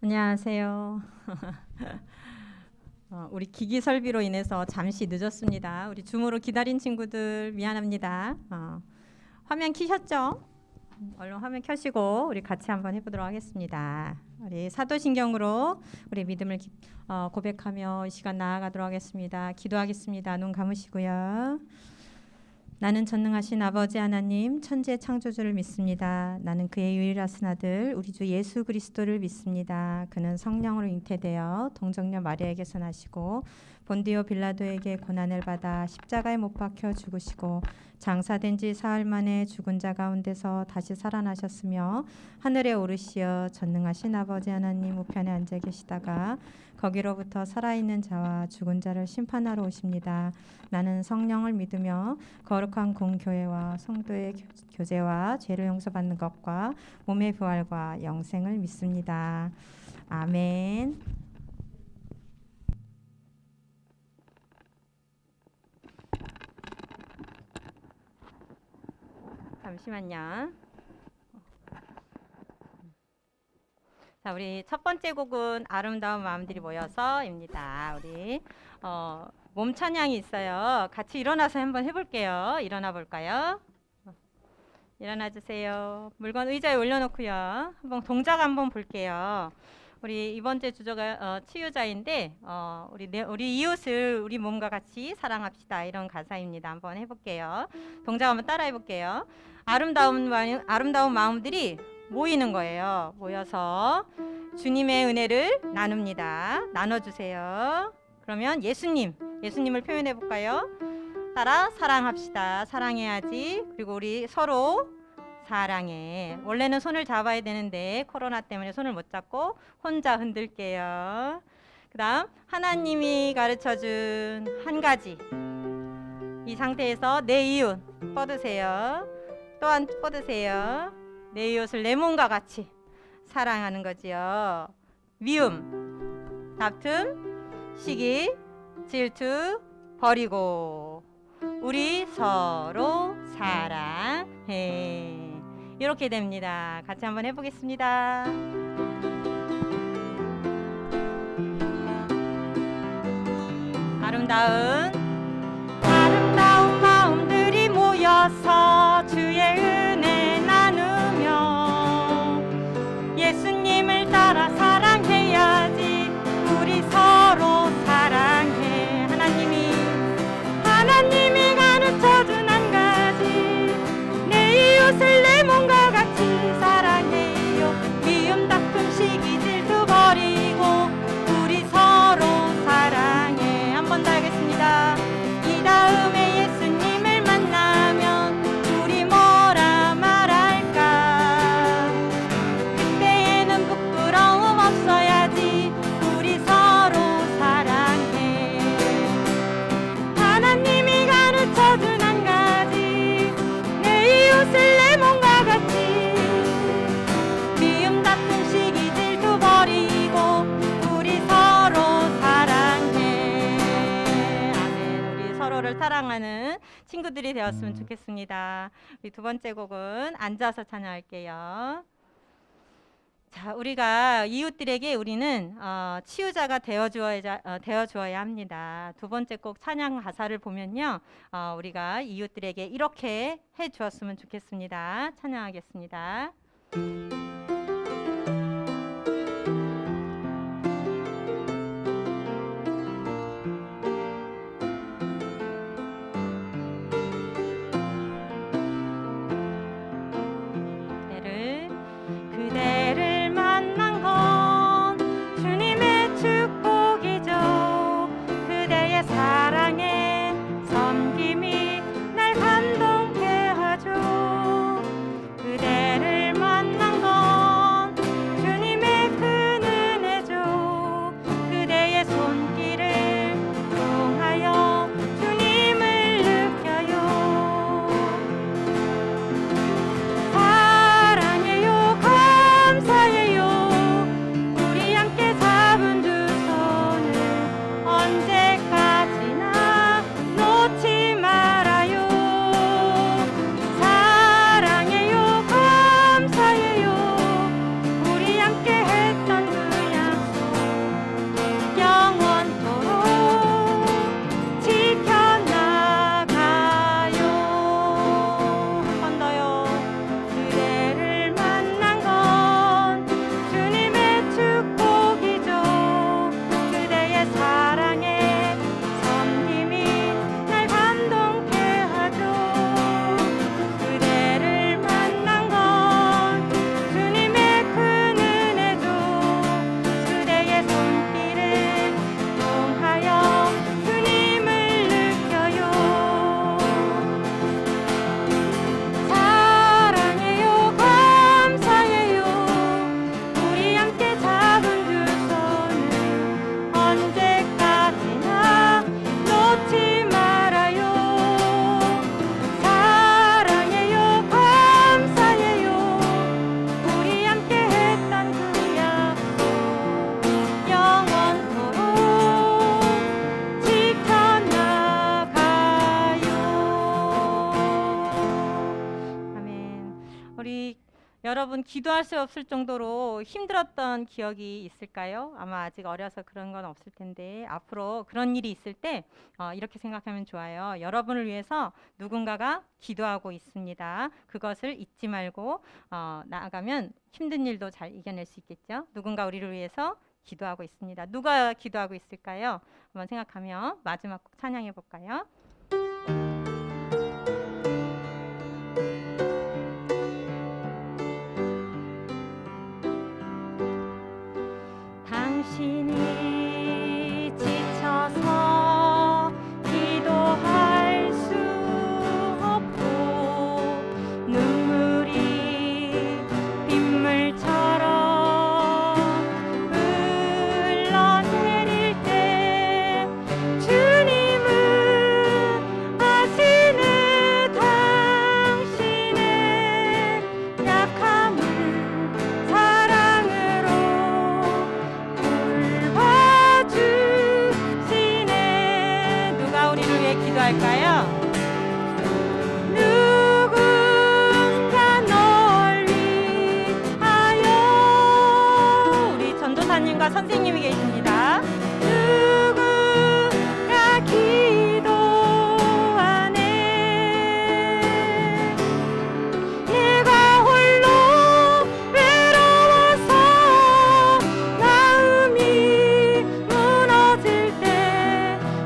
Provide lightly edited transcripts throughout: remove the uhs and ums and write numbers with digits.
안녕하세요. 우리 기기 설비로 인해서 잠시 늦었습니다. 우리 줌으로 기다린 친구들 미안합니다. 화면 켜셨죠? 얼른 화면 켜시고 우리 같이 한번 해보도록 하겠습니다. 우리 사도신경으로 우리 믿음을 고백하며 이 시간 나아가도록 하겠습니다. 기도하겠습니다. 눈 감으시고요. 나는 전능하신 아버지 하나님 천지의 창조주를 믿습니다. 나는 그의 유일하신 아들 우리 주 예수 그리스도를 믿습니다. 그는 성령으로 잉태되어 동정녀 마리아에게서 나시고 본디오 빌라도에게 고난을 받아 십자가에 못 박혀 죽으시고 장사된 지 사흘 만에 죽은 자 가운데서 다시 살아나셨으며 하늘에 오르시어 전능하신 아버지 하나님 우편에 앉아 계시다가 거기로부터 살아있는 자와 죽은 자를 심판하러 오십니다. 나는 성령을 믿으며 거룩한 공교회와 성도의 교제와 죄를 용서받는 것과 몸의 부활과 영생을 믿습니다. 아멘. 잠시만요. 자, 우리 첫 번째 곡은 아름다운 마음들이 모여서입니다. 우리 몸 찬양이 있어요. 같이 일어나서 한번 해볼게요. 일어나 볼까요? 일어나 주세요. 물건 의자에 올려놓고요. 동작 한번 볼게요. 우리 이번 주 주제가 치유자인데 우리 이웃을 우리 몸과 같이 사랑합시다 이런 가사입니다. 한번 해볼게요. 동작 한번 따라해 볼게요. 아름다운 마음들이 모이는 거예요. 모여서 주님의 은혜를 나눕니다. 나눠주세요. 그러면 예수님을 표현해 볼까요? 따라 사랑합시다. 사랑해야지. 그리고 우리 서로 사랑해. 원래는 손을 잡아야 되는데 코로나 때문에 손을 못 잡고 혼자 흔들게요. 그 다음 하나님이 가르쳐준 한 가지. 이 상태에서 내 이웃 뻗으세요. 또한 뻗으세요. 내 이웃을 내 몸과 같이 사랑하는 거지요. 미움, 다툼, 시기, 질투 버리고 우리 서로 사랑해. 이렇게 됩니다. 같이 한번 해보겠습니다. 아름다운 마음들이 모여서 주의 은혜 나누며 예수님을 따라 사랑해야지. 우리 서로 사랑해. 하나님이 가르쳐준 한 가지. 내 이웃을 내 몸과 같이 사랑해요. 미움 다툼 시기 질투 버리고 우리 서로 사랑해. 한 번 더 하겠습니다. 이 다음에 예수님을 만나면 우리 뭐라 말할까. 그때에는 부끄러움 없어야지. 우리 서로 사랑해. 하나님이 가르쳐준 한 가지. 내 이웃을 내 몸과 같이 미움 다툼 시기 질투 버리고 우리 서로 사랑해. 아멘. 우리 서로를 사랑하는 친구들이 되었으면 좋겠습니다. 우리 두 번째 곡은 앉아서 찬양할게요. 자, 우리가 이웃들에게 우리는 치유자가 되어주어야 합니다. 두 번째 곡 찬양 가사를 보면요, 우리가 이웃들에게 이렇게 해주었으면 좋겠습니다. 찬양하겠습니다. 그대를 만난 건 주님의 축복이죠. 그대의 사랑에 섬김이 날 감동케 하죠. 그대를 만난 건 우리 여러분 기도할 수 없을 정도로 힘들었던 기억이 있을까요? 아마 아직 어려서 그런 건 없을 텐데 앞으로 그런 일이 있을 때 이렇게 생각하면 좋아요. 여러분을 위해서 누군가가 기도하고 있습니다. 그것을 잊지 말고 나아가면 힘든 일도 잘 이겨낼 수 있겠죠. 누군가 우리를 위해서 기도하고 있습니다. 누가 기도하고 있을까요? 한번 생각하며 마지막 곡 찬양해 볼까요? 당신이 지쳐서 기도할 수 없고 눈물이 빗물처럼 흘러내릴 때 주님은 아시는 당신의 약함을 사랑으로 돌봐주시네. 누가 우리를 위해 기도할까요? 누군가 널 위하여. 우리 전도사님과 선생님이 계십니다. 누군가 기도하네. 내가 홀로 외로워서 마음이 무너질 때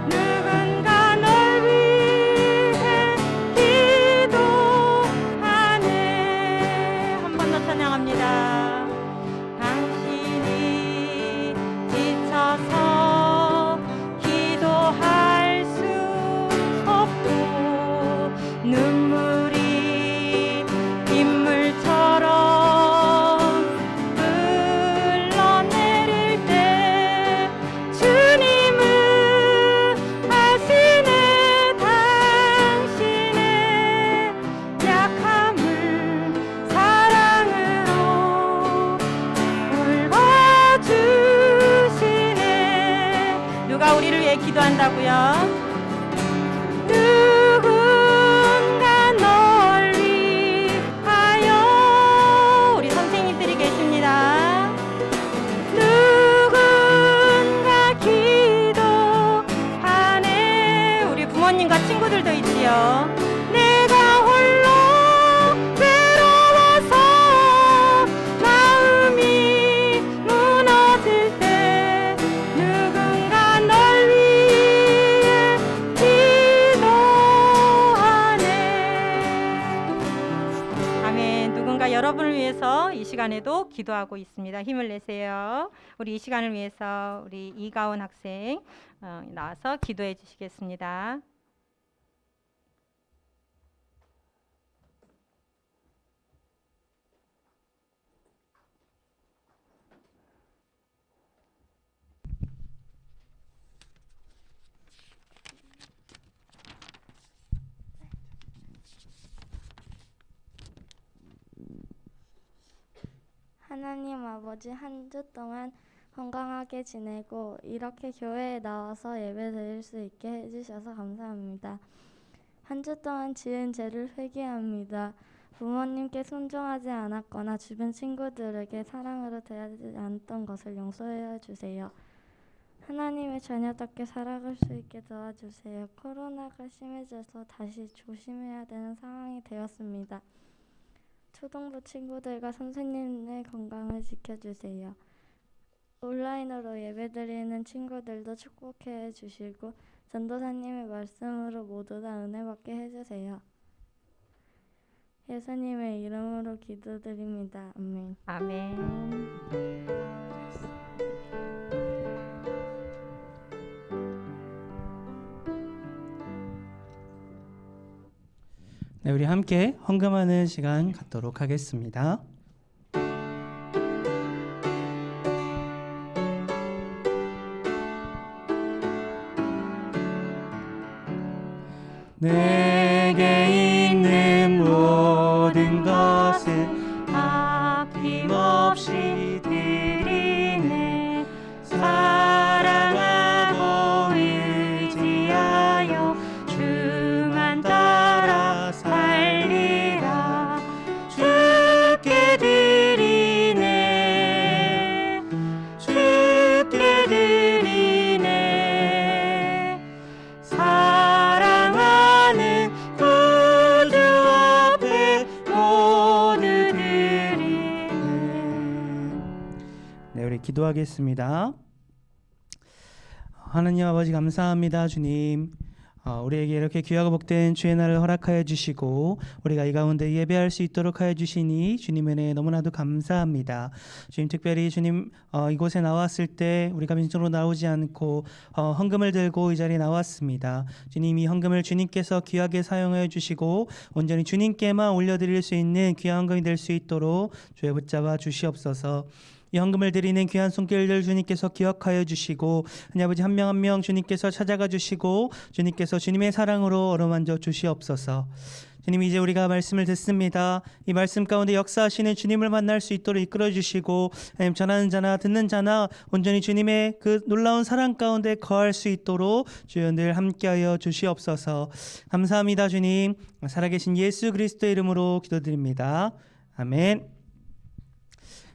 누군가 널 위해 기도하네. 한 번 더 찬양합니다. 당신이 지쳐서 기도할 수 없고 눈물이 빗물처럼 흘러내릴 때 주님은 아시네 당신의 약함을 사랑으로 돌봐주시네. 누가 우리를 위해 기도한다고요? 누군가 널 위하여. 우리 선생님들이 계십니다. 누군가 기도하네. 우리 부모님과 친구들도 있지요. 내가 홀로 외로워서 마음이 무너질 때 누군가 널 위해 기도하네. 아멘. 누군가 여러분을 위해서 이 시간에도 기도하고 있습니다. 힘을 내세요. 우리 이 시간을 위해서 우리 이가온 학생 나와서 기도해 주시겠습니다. 하나님 아버지, 한 주 동안 건강하게 지내고 이렇게 교회에 나와서 예배 드릴 수 있게 해주셔서 감사합니다. 한 주 동안 지은 죄를 회개합니다. 부모님께 순종하지 않았거나 주변 친구들에게 사랑으로 대하지 않았던 것을 용서해 주세요. 하나님의 자녀답게 살아갈 수 있게 도와주세요. 코로나가 심해져서 다시 조심해야 되는 상황이 되었습니다. 초등부 친구들과 선생님의 건강을 지켜주세요. 온라인으로 예배드리는 친구들도 축복해 주시고 전도사님의 말씀으로 모두 다 은혜 받게 해주세요. 예수님의 이름으로 기도드립니다. 아멘. 아멘. 네, 우리 함께 헌금하는 시간 갖도록 하겠습니다. 내게 있는 모든 것을 아낌없이 드리네. 사랑하고 의지하여 주만 따라 살리라. 주 기도하겠습니다. 하나님 아버지 감사합니다. 주님, 우리에게 이렇게 귀하고 복된 주의 날을 허락하여 주시고 우리가 이 가운데 예배할 수 있도록 하여 주시니 주님 은혜 너무나도 감사합니다. 주님, 특별히 주님 이곳에 나왔을 때 우리가 민중으로 나오지 않고 헌금을 들고 이 자리에 나왔습니다. 주님, 이 헌금을 주님께서 귀하게 사용하여 주시고 온전히 주님께만 올려드릴 수 있는 귀한 헌금이 될 수 있도록 주의 붙잡아 주시옵소서. 이 헌금을 드리는 귀한 손길들 주님께서 기억하여 주시고 하나님 아버지 한 명 한 명 주님께서 찾아가 주시고 주님께서 주님의 사랑으로 어루만져 주시옵소서. 주님, 이제 우리가 말씀을 듣습니다. 이 말씀 가운데 역사하시는 주님을 만날 수 있도록 이끌어 주시고 하나님, 전하는 자나 듣는 자나 온전히 주님의 그 놀라운 사랑 가운데 거할 수 있도록 주여 늘 함께하여 주시옵소서. 감사합니다. 주님, 살아계신 예수 그리스도의 이름으로 기도드립니다. 아멘.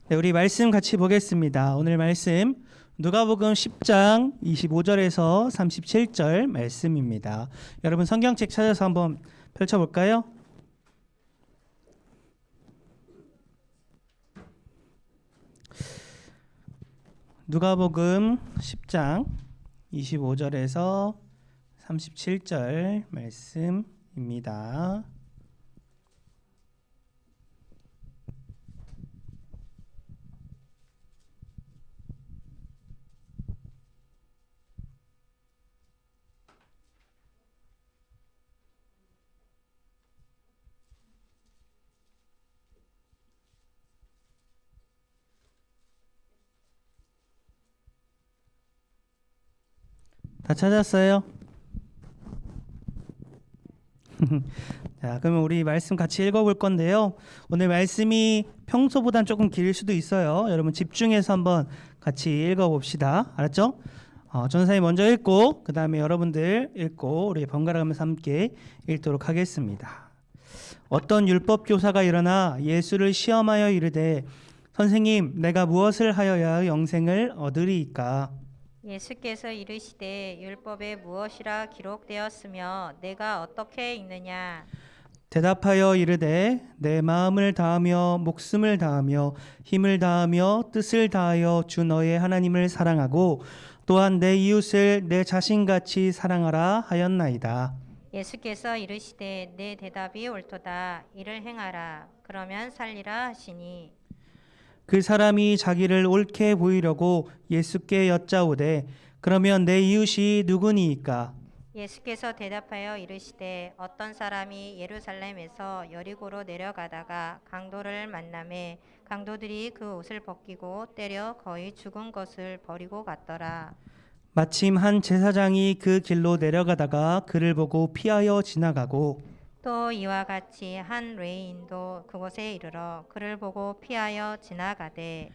네, 우리 말씀 같이 보겠습니다. 오늘 말씀 누가복음 10장 25절에서 37절 말씀입니다. 여러분 성경책 찾아서 한번 펼쳐볼까요? 누가복음 10장 25절에서 37절 말씀입니다. 다 찾았어요? 자, 그러면 우리 말씀 같이 읽어볼 건데요. 오늘 말씀이 평소보단 조금 길 수도 있어요. 여러분 집중해서 한번 같이 읽어봅시다. 알았죠? 전사님 먼저 읽고 그 다음에 여러분들 읽고 우리 번갈아가면서 함께 읽도록 하겠습니다. 어떤 율법 교사가 일어나 예수를 시험하여 이르되 선생님, 내가 무엇을 하여야 영생을 얻으리이까? 예수께서 이르시되 율법에 무엇이라 기록되었으며 내가 어떻게 읽느냐? 대답하여 이르되 내 마음을 다하며 목숨을 다하며 힘을 다하며 뜻을 다하여 주 너의 하나님을 사랑하고 또한 내 이웃을 내 자신같이 사랑하라 하였나이다. 예수께서 이르시되 내 대답이 옳도다. 이를 행하라. 그러면 살리라 하시니 그 사람이 자기를 옳게 보이려고 예수께 여짜오되 그러면 내 이웃이 누구니이까? 예수께서 대답하여 이르시되 어떤 사람이 예루살렘에서 여리고로 내려가다가 강도를 만나매 강도들이 그 옷을 벗기고 때려 거의 죽은 것을 버리고 갔더라. 마침 한 제사장이 그 길로 내려가다가 그를 보고 피하여 지나가고 또 이와 같이 한 레위인도 그곳에 이르러 그를 보고 피하여 지나가되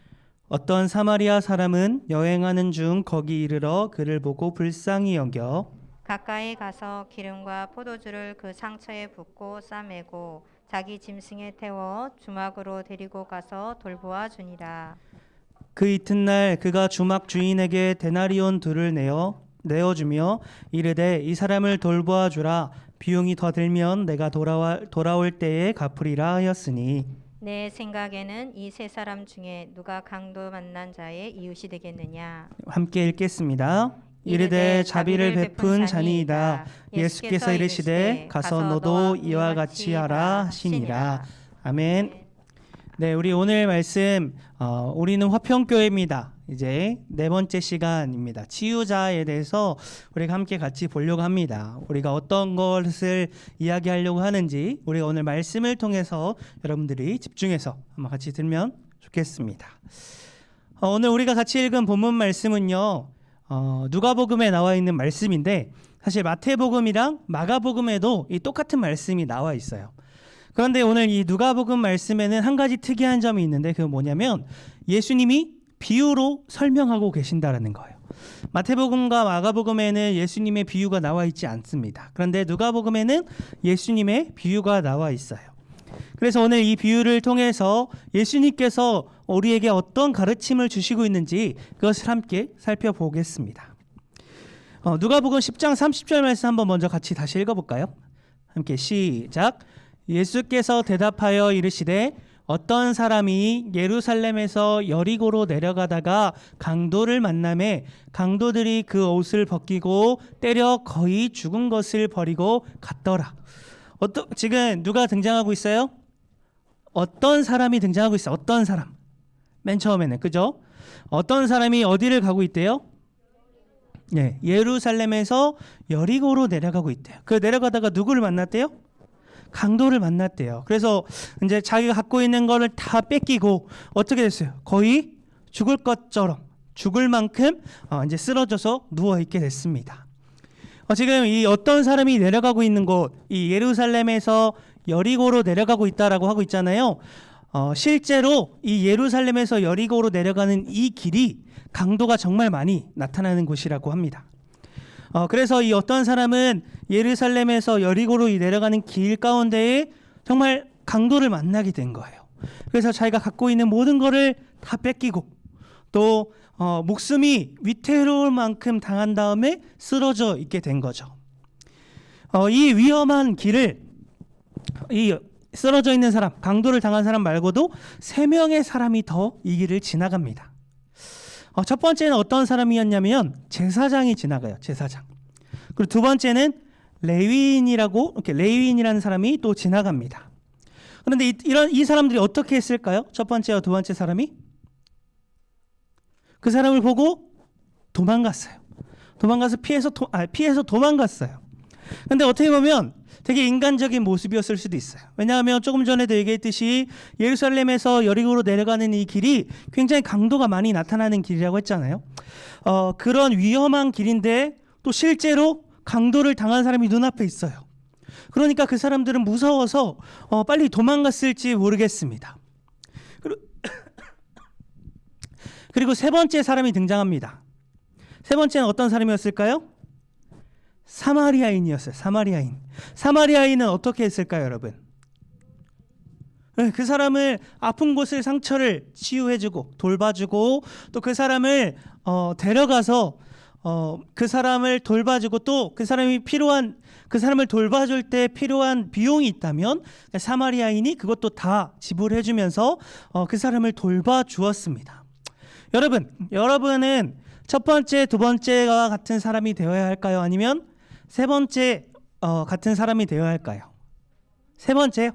어떤 사마리아 사람은 여행하는 중 거기 이르러 그를 보고 불쌍히 여겨 가까이 가서 기름과 포도주를 그 상처에 붓고 싸매고 자기 짐승에 태워 주막으로 데리고 가서 돌보아 주니라. 그 이튿날 그가 주막 주인에게 데나리온 둘을 내어주며 이르되 이 사람을 돌보아 주라. 비용이 더 들면 내가 돌아올 때에 갚으리라 하였으니 내 생각에는 이 세 사람 중에 누가 강도 만난 자의 이웃이 되겠느냐? 함께 읽겠습니다. 이르되 자비를 베푼 자니이다. 예수께서 이르시되 가서 너도 이와 같이 하라 하시니라. 아멘. 네, 우리 오늘 말씀 우리는 화평교회입니다. 이제 네 번째 시간입니다. 치유자에 대해서 우리가 함께 같이 보려고 합니다. 우리가 어떤 것을 이야기하려고 하는지 우리가 오늘 말씀을 통해서 여러분들이 집중해서 한번 같이 들면 좋겠습니다. 오늘 우리가 같이 읽은 본문 말씀은요. 누가복음에 나와 있는 말씀인데 사실 마태복음이랑 마가복음에도 이 똑같은 말씀이 나와 있어요. 그런데 오늘 이 누가복음 말씀에는 한 가지 특이한 점이 있는데 그건 뭐냐면 예수님이 비유로 설명하고 계신다라는 거예요. 마태복음과 마가복음에는 예수님의 비유가 나와 있지 않습니다. 그런데 누가복음에는 예수님의 비유가 나와 있어요. 그래서 오늘 이 비유를 통해서 예수님께서 우리에게 어떤 가르침을 주시고 있는지 그것을 함께 살펴보겠습니다. 누가복음 10장 30절 말씀 한번 먼저 같이 다시 읽어볼까요? 함께 시작. 예수께서 대답하여 이르시되 어떤 사람이 예루살렘에서 여리고로 내려가다가 강도를 만남에 강도들이 그 옷을 벗기고 때려 거의 죽은 것을 버리고 갔더라. 지금 누가 등장하고 있어요? 어떤 사람이 등장하고 있어요. 어떤 사람. 맨 처음에는 그죠? 어떤 사람이 어디를 가고 있대요? 네, 예루살렘에서 여리고로 내려가고 있대요. 그 내려가다가 누구를 만났대요? 강도를 만났대요. 그래서 이제 자기가 갖고 있는 거를 다 뺏기고 어떻게 됐어요? 거의 죽을 것처럼 죽을 만큼 이제 쓰러져서 누워 있게 됐습니다. 지금 이 어떤 사람이 내려가고 있는 곳, 이 예루살렘에서 여리고로 내려가고 있다라고 하고 있잖아요. 실제로 이 예루살렘에서 여리고로 내려가는 이 길이 강도가 정말 많이 나타나는 곳이라고 합니다. 그래서 이 어떤 사람은 예루살렘에서 여리고로 내려가는 길 가운데에 정말 강도를 만나게 된 거예요. 그래서 자기가 갖고 있는 모든 거를 다 뺏기고 또 목숨이 위태로울 만큼 당한 다음에 쓰러져 있게 된 거죠. 이 위험한 길을 이 쓰러져 있는 사람, 강도를 당한 사람 말고도 3명의 사람이 더 이 길을 지나갑니다. 첫 번째는 어떤 사람이었냐면 제사장이 지나가요. 제사장. 그리고 두 번째는 레위인이라는 사람이 또 지나갑니다. 그런데 이 사람들이 어떻게 했을까요? 첫 번째와 두 번째 사람이 그 사람을 보고 도망갔어요. 도망가서 피해서 도망갔어요. 근데 어떻게 보면 되게 인간적인 모습이었을 수도 있어요. 왜냐하면 조금 전에도 얘기했듯이 예루살렘에서 여리고로 내려가는 이 길이 굉장히 강도가 많이 나타나는 길이라고 했잖아요. 그런 위험한 길인데 또 실제로 강도를 당한 사람이 눈앞에 있어요. 그러니까 그 사람들은 무서워서 빨리 도망갔을지 모르겠습니다. 그리고 세 번째 사람이 등장합니다. 세 번째는 어떤 사람이었을까요? 사마리아인이었어요. 사마리아인은 어떻게 했을까요, 여러분? 그 사람을 아픈 곳을 상처를 치유해주고 돌봐주고 또 그 사람을 데려가서 그 사람을 돌봐주고 또 그 사람을 돌봐줄 때 필요한 비용이 있다면 사마리아인이 그것도 다 지불해주면서 그 사람을 돌봐주었습니다. 여러분은 첫 번째, 두 번째와 같은 사람이 되어야 할까요? 아니면 세 번째 같은 사람이 되어야 할까요? 세 번째요?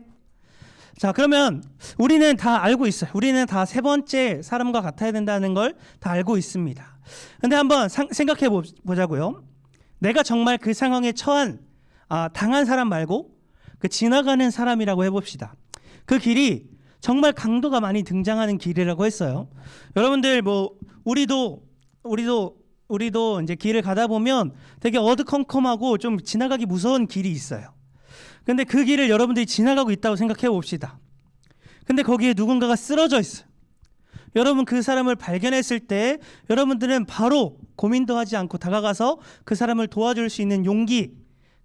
자, 그러면 우리는 다 알고 있어요. 우리는 다 세 번째 사람과 같아야 된다는 걸 다 알고 있습니다. 근데 한번 생각해 보자고요. 내가 정말 그 상황에 당한 사람 말고 그 지나가는 사람이라고 해봅시다. 그 길이 정말 강도가 많이 등장하는 길이라고 했어요. 여러분들 우리도 이제 길을 가다 보면 되게 어두컴컴하고 좀 지나가기 무서운 길이 있어요. 근데 그 길을 여러분들이 지나가고 있다고 생각해 봅시다. 근데 거기에 누군가가 쓰러져 있어요. 여러분 그 사람을 발견했을 때 여러분들은 바로 고민도 하지 않고 다가가서 그 사람을 도와줄 수 있는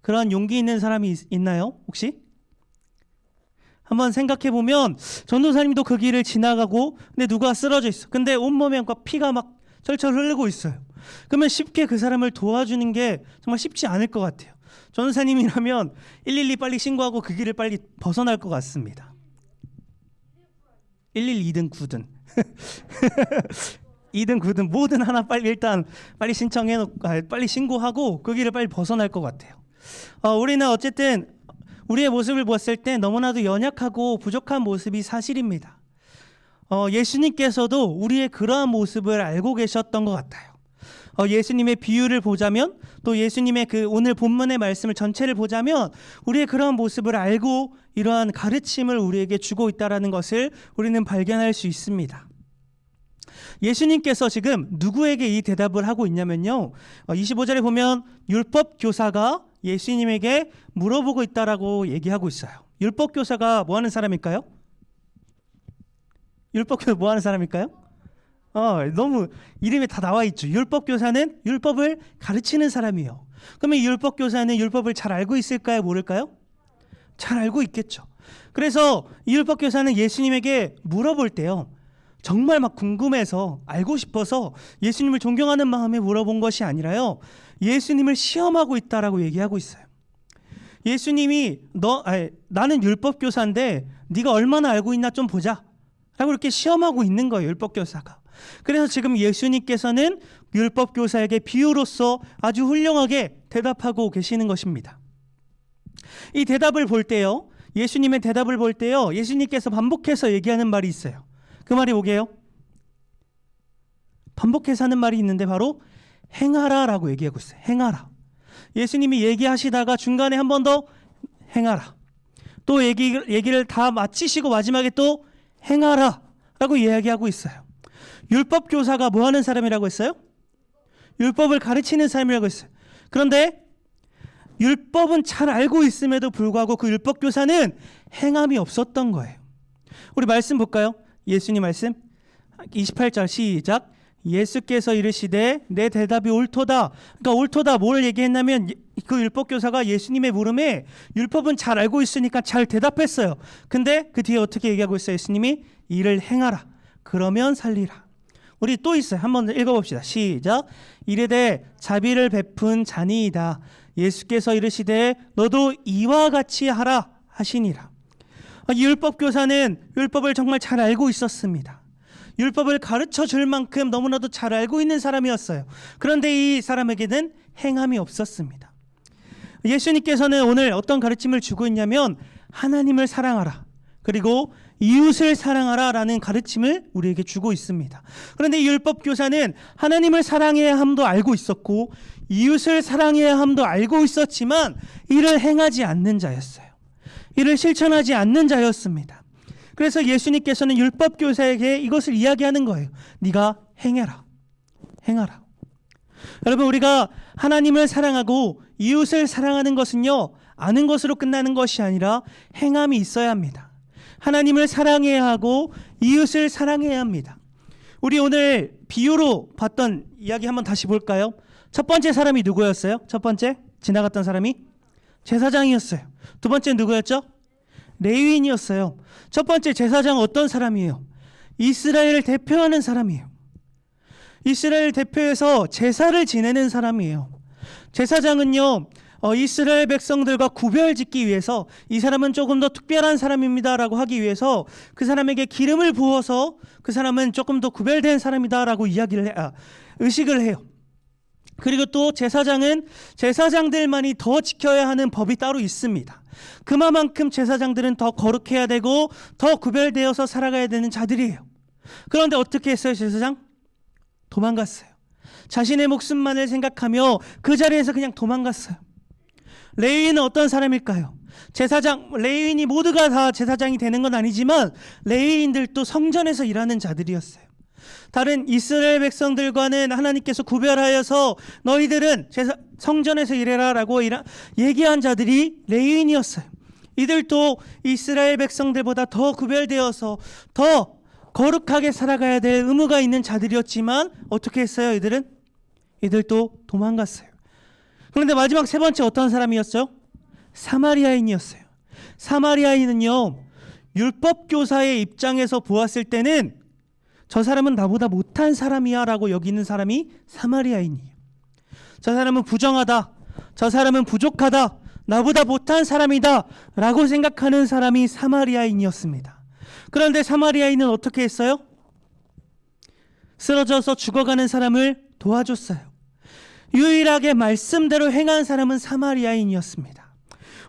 그런 용기 있는 사람이 있나요? 혹시? 한번 생각해 보면 전도사님도 그 길을 지나가고 근데 누가 쓰러져 있어. 근데 온몸에 피가 막 철철 흐르고 있어요. 그러면 쉽게 그 사람을 도와주는 게 정말 쉽지 않을 것 같아요. 전도사님이라면 112 빨리 신고하고 그 길을 빨리 벗어날 것 같습니다. 112든 9든 2든 9든 뭐든 하나 빨리 빨리 신고하고 그 길을 빨리 벗어날 것 같아요. 우리는 어쨌든 우리의 모습을 보았을 때 너무나도 연약하고 부족한 모습이 사실입니다. 예수님께서도 우리의 그러한 모습을 알고 계셨던 것 같아요. 예수님의 비유를 보자면 또 예수님의 그 오늘 본문의 말씀을 전체를 보자면 우리의 그러한 모습을 알고 이러한 가르침을 우리에게 주고 있다는 것을 우리는 발견할 수 있습니다. 예수님께서 지금 누구에게 이 대답을 하고 있냐면요. 25절에 보면 율법 교사가 예수님에게 물어보고 있다라고 얘기하고 있어요. 율법 교사가 뭐 하는 사람일까요? 율법 교사 뭐 하는 사람일까요? 너무 이름에 다 나와 있죠. 율법 교사는 율법을 가르치는 사람이에요. 그러면 이 율법 교사는 율법을 잘 알고 있을까요? 모를까요? 잘 알고 있겠죠. 그래서 이 율법 교사는 예수님에게 물어볼 때요. 정말 막 궁금해서 알고 싶어서 예수님을 존경하는 마음에 물어본 것이 아니라요. 예수님을 시험하고 있다라고 얘기하고 있어요. 예수님이 나는 율법 교사인데 네가 얼마나 알고 있나 좀 보자 라고 이렇게 시험하고 있는 거예요, 율법 교사가. 그래서 지금 예수님께서는 율법 교사에게 비유로서 아주 훌륭하게 대답하고 계시는 것입니다. 이 대답을 볼 때요, 예수님의 대답을 볼 때요, 예수님께서 반복해서 얘기하는 말이 있어요. 그 말이 뭐게요? 반복해서 하는 말이 있는데 바로 행하라 라고 얘기하고 있어요. 행하라. 예수님이 얘기하시다가 중간에 한 번 더 행하라. 또 얘기를 다 마치시고 마지막에 또 행하라 라고 이야기하고 있어요. 율법 교사가 뭐 하는 사람이라고 했어요? 율법을 가르치는 사람이라고 했어요. 그런데 율법은 잘 알고 있음에도 불구하고 그 율법 교사는 행함이 없었던 거예요. 우리 말씀 볼까요? 예수님 말씀 28절 시작. 예수께서 이르시되 내 대답이 옳도다. 그러니까 옳도다 뭘 얘기했냐면 그 율법 교사가 예수님의 물음에 율법은 잘 알고 있으니까 잘 대답했어요. 근데 그 뒤에 어떻게 얘기하고 있어요? 예수님이 이를 행하라. 그러면 살리라. 우리 또 있어요. 한번 읽어봅시다. 시작. 이르되 자비를 베푼 자니이다. 예수께서 이르시되 너도 이와 같이 하라 하시니라. 이 율법 교사는 율법을 정말 잘 알고 있었습니다. 율법을 가르쳐 줄 만큼 너무나도 잘 알고 있는 사람이었어요. 그런데 이 사람에게는 행함이 없었습니다. 예수님께서는 오늘 어떤 가르침을 주고 있냐면 하나님을 사랑하라, 그리고 이웃을 사랑하라 라는 가르침을 우리에게 주고 있습니다. 그런데 이 율법 교사는 하나님을 사랑해야 함도 알고 있었고 이웃을 사랑해야 함도 알고 있었지만 이를 행하지 않는 자였어요. 이를 실천하지 않는 자였습니다. 그래서 예수님께서는 율법 교사에게 이것을 이야기하는 거예요. 네가 행해라. 행하라. 여러분, 우리가 하나님을 사랑하고 이웃을 사랑하는 것은요, 아는 것으로 끝나는 것이 아니라 행함이 있어야 합니다. 하나님을 사랑해야 하고 이웃을 사랑해야 합니다. 우리 오늘 비유로 봤던 이야기 한번 다시 볼까요? 첫 번째 사람이 누구였어요? 첫 번째 지나갔던 사람이 제사장이었어요. 두 번째 누구였죠? 레위인이었어요. 첫 번째 제사장은 어떤 사람이에요? 이스라엘을 대표하는 사람이에요. 이스라엘 대표해서 제사를 지내는 사람이에요. 제사장은요, 이스라엘 백성들과 구별짓기 위해서 이 사람은 조금 더 특별한 사람입니다라고 하기 위해서 그 사람에게 기름을 부어서 그 사람은 조금 더 구별된 사람이다라고 의식을 해요. 그리고 또 제사장은 제사장들만이 더 지켜야 하는 법이 따로 있습니다. 그만큼 제사장들은 더 거룩해야 되고 더 구별되어서 살아가야 되는 자들이에요. 그런데 어떻게 했어요? 제사장? 도망갔어요. 자신의 목숨만을 생각하며 그 자리에서 그냥 도망갔어요. 레위인은 어떤 사람일까요? 레위인이 모두가 다 제사장이 되는 건 아니지만 레위인들도 성전에서 일하는 자들이었어요. 다른 이스라엘 백성들과는 하나님께서 구별하여서 너희들은 성전에서 일해라 라고 얘기한 자들이 레위인이었어요. 이들도 이스라엘 백성들보다 더 구별되어서 더 거룩하게 살아가야 될 의무가 있는 자들이었지만 어떻게 했어요? 이들도 도망갔어요. 그런데 마지막 세 번째 어떤 사람이었어요? 사마리아인이었어요. 사마리아인은요, 율법 교사의 입장에서 보았을 때는 저 사람은 나보다 못한 사람이야 라고 여기는 사람이 사마리아인이에요. 저 사람은 부정하다, 저 사람은 부족하다, 나보다 못한 사람이다 라고 생각하는 사람이 사마리아인이었습니다. 그런데 사마리아인은 어떻게 했어요? 쓰러져서 죽어가는 사람을 도와줬어요. 유일하게 말씀대로 행한 사람은 사마리아인이었습니다.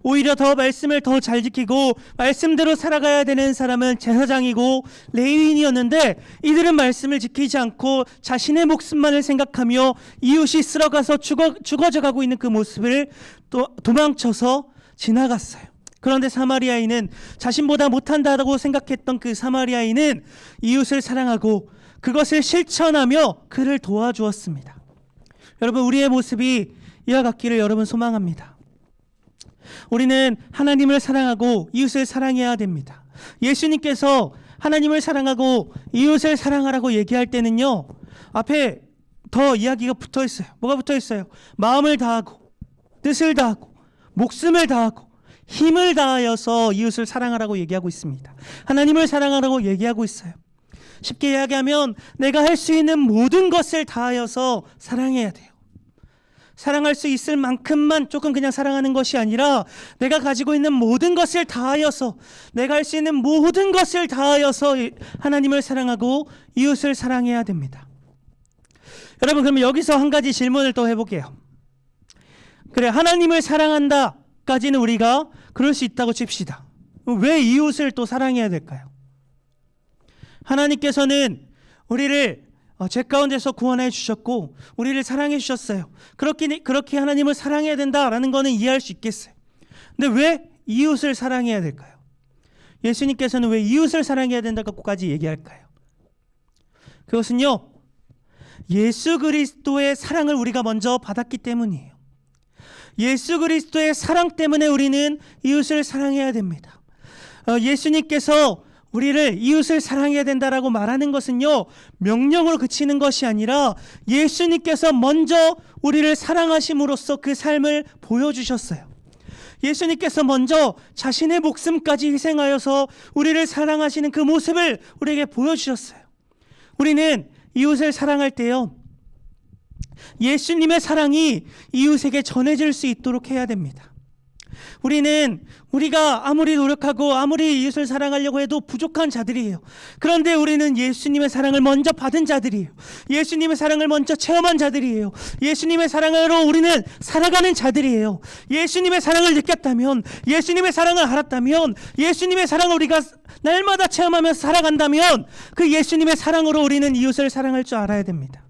오히려 더 말씀을 더 잘 지키고 말씀대로 살아가야 되는 사람은 제사장이고 레위인이었는데 이들은 말씀을 지키지 않고 자신의 목숨만을 생각하며 이웃이 쓸어가서 죽어져 가고 있는 그 모습을 또 도망쳐서 지나갔어요. 그런데 사마리아인은 자신보다 못한다고 생각했던 그 사마리아인은 이웃을 사랑하고 그것을 실천하며 그를 도와주었습니다. 여러분, 우리의 모습이 이와 같기를 여러분 소망합니다. 우리는 하나님을 사랑하고 이웃을 사랑해야 됩니다. 예수님께서 하나님을 사랑하고 이웃을 사랑하라고 얘기할 때는요, 앞에 더 이야기가 붙어 있어요. 뭐가 붙어 있어요? 마음을 다하고 뜻을 다하고 목숨을 다하고 힘을 다하여서 이웃을 사랑하라고 얘기하고 있습니다. 하나님을 사랑하라고 얘기하고 있어요. 쉽게 이야기하면 내가 할 수 있는 모든 것을 다하여서 사랑해야 돼요. 사랑할 수 있을 만큼만 조금 그냥 사랑하는 것이 아니라 내가 가지고 있는 모든 것을 다하여서, 내가 할 수 있는 모든 것을 다하여서 하나님을 사랑하고 이웃을 사랑해야 됩니다. 여러분, 그러면 여기서 한 가지 질문을 또 해볼게요. 그래, 하나님을 사랑한다까지는 우리가 그럴 수 있다고 칩시다. 왜 이웃을 또 사랑해야 될까요? 하나님께서는 우리를 죄 가운데서 구원해 주셨고 우리를 사랑해 주셨어요. 그렇게 하나님을 사랑해야 된다라는 거는 이해할 수 있겠어요. 근데 왜 이웃을 사랑해야 될까요? 예수님께서는 왜 이웃을 사랑해야 된다고까지 얘기할까요? 그것은요, 예수 그리스도의 사랑을 우리가 먼저 받았기 때문이에요. 예수 그리스도의 사랑 때문에 우리는 이웃을 사랑해야 됩니다. 예수님께서 우리를 이웃을 사랑해야 된다라고 말하는 것은요, 명령으로 그치는 것이 아니라 예수님께서 먼저 우리를 사랑하심으로써 그 삶을 보여주셨어요. 예수님께서 먼저 자신의 목숨까지 희생하여서 우리를 사랑하시는 그 모습을 우리에게 보여주셨어요. 우리는 이웃을 사랑할 때요, 예수님의 사랑이 이웃에게 전해질 수 있도록 해야 됩니다. 우리가 아무리 노력하고 아무리 이웃을 사랑하려고 해도 부족한 자들이에요. 그런데 우리는 예수님의 사랑을 먼저 받은 자들이에요. 예수님의 사랑을 먼저 체험한 자들이에요. 예수님의 사랑으로 우리는 살아가는 자들이에요. 예수님의 사랑을 느꼈다면, 예수님의 사랑을 알았다면, 예수님의 사랑을 우리가 날마다 체험하면서 살아간다면 그 예수님의 사랑으로 우리는 이웃을 사랑할 줄 알아야 됩니다.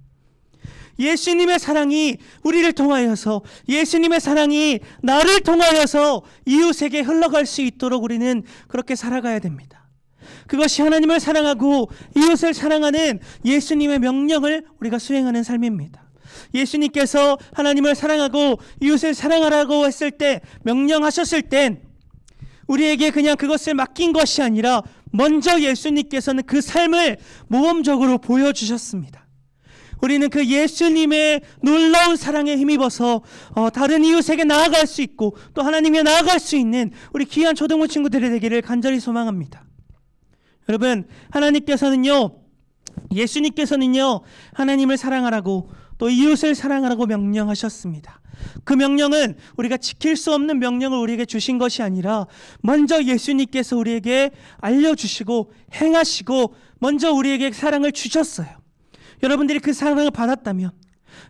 예수님의 사랑이 우리를 통하여서, 예수님의 사랑이 나를 통하여서 이웃에게 흘러갈 수 있도록 우리는 그렇게 살아가야 됩니다. 그것이 하나님을 사랑하고 이웃을 사랑하는 예수님의 명령을 우리가 수행하는 삶입니다. 예수님께서 하나님을 사랑하고 이웃을 사랑하라고 했을 때, 명령하셨을 땐 우리에게 그냥 그것을 맡긴 것이 아니라 먼저 예수님께서는 그 삶을 모범적으로 보여주셨습니다. 우리는 그 예수님의 놀라운 사랑에 힘입어서 다른 이웃에게 나아갈 수 있고 또 하나님께 나아갈 수 있는 우리 귀한 초등부 친구들이 되기를 간절히 소망합니다. 여러분, 예수님께서는요 하나님을 사랑하라고 또 이웃을 사랑하라고 명령하셨습니다. 그 명령은 우리가 지킬 수 없는 명령을 우리에게 주신 것이 아니라 먼저 예수님께서 우리에게 알려주시고 행하시고 먼저 우리에게 사랑을 주셨어요. 여러분들이 그 사랑을 받았다면,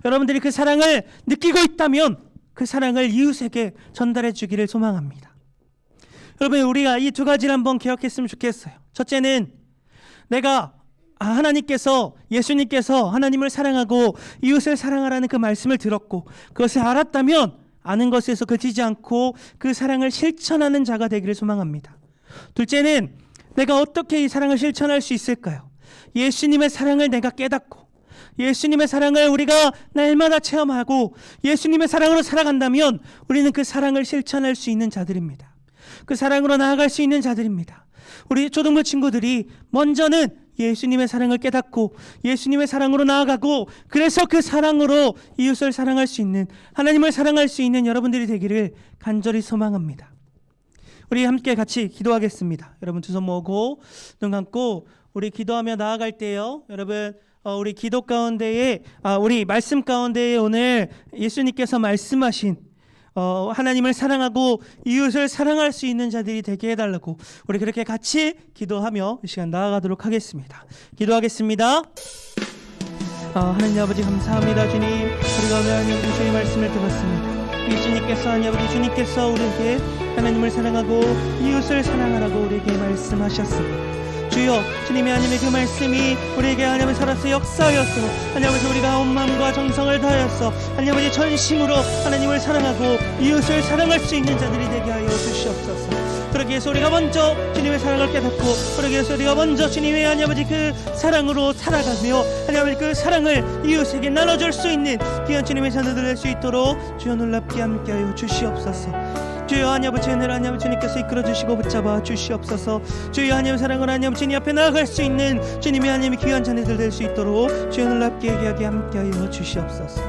여러분들이 그 사랑을 느끼고 있다면 그 사랑을 이웃에게 전달해 주기를 소망합니다. 여러분, 우리가 이 두 가지를 한번 기억했으면 좋겠어요. 첫째는 예수님께서 하나님을 사랑하고 이웃을 사랑하라는 그 말씀을 들었고 그것을 알았다면 아는 것에서 그치지 않고 그 사랑을 실천하는 자가 되기를 소망합니다. 둘째는 내가 어떻게 이 사랑을 실천할 수 있을까요? 예수님의 사랑을 내가 깨닫고 예수님의 사랑을 우리가 날마다 체험하고 예수님의 사랑으로 살아간다면 우리는 그 사랑을 실천할 수 있는 자들입니다. 그 사랑으로 나아갈 수 있는 자들입니다. 우리 초등부 친구들이 먼저는 예수님의 사랑을 깨닫고 예수님의 사랑으로 나아가고 그래서 그 사랑으로 이웃을 사랑할 수 있는, 하나님을 사랑할 수 있는 여러분들이 되기를 간절히 소망합니다. 우리 함께 같이 기도하겠습니다. 여러분 두 손 모으고 눈 감고 우리 기도하며 나아갈 때요, 여러분 우리 기도 가운데에 우리 말씀 가운데에 오늘 예수님께서 말씀하신 하나님을 사랑하고 이웃을 사랑할 수 있는 자들이 되게 해달라고 우리 그렇게 같이 기도하며 이 시간 나아가도록 하겠습니다. 기도하겠습니다. 하나님 아버지 감사합니다. 주님, 우리가 오늘 하나님 주의 말씀을 들었습니다. 예수님께서, 하나님 아버지 주님께서 우리에게 하나님을 사랑하고 이웃을 사랑하라고 우리에게 말씀하셨습니다. 주여, 주님의 하나님의 그 말씀이 우리에게 하나님을 살아서 역사하였으므로 하나님 아버지 우리가 온 마음과 정성을 다하여서 하나님 아버지 전심으로 하나님을 사랑하고 이웃을 사랑할 수 있는 자들이 되게 하여 주시옵소서. 그러기 위해서 우리가 먼저 주님의 사랑을 깨닫고 그러기 위해서 우리가 먼저 주님의 하나님 아버지 그 사랑으로 살아가며 하나님 아버지 그 사랑을 이웃에게 나눠줄 수 있는 귀한 주님의 자녀들 될 수 있도록 주여 놀랍게 함께하여 주시옵소서. 주여 하나님 아버지, 은혜를 하나님 아버지 주님께서 이끌어 주시고 붙잡아 주시옵소서. 주여 하나님 사랑을 하나님 아버지 주님 앞에 나아갈 수 있는 주님의 하나님의 귀한 자녀들 될 수 있도록 주여 놀랍게 얘기하게 함께하여 주시옵소서.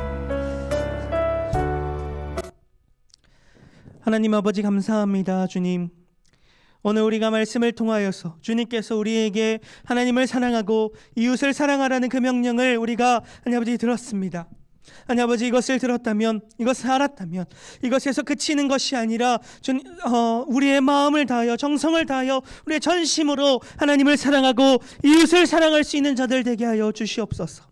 하나님 아버지 감사합니다. 주님, 오늘 우리가 말씀을 통하여서 주님께서 우리에게 하나님을 사랑하고 이웃을 사랑하라는 그 명령을 우리가 하나님 아버지 들었습니다. 하나님 아버지, 이것을 들었다면, 이것을 알았다면 이것에서 그치는 것이 아니라 우리의 마음을 다하여 정성을 다하여 우리의 전심으로 하나님을 사랑하고 이웃을 사랑할 수 있는 자들 되게 하여 주시옵소서.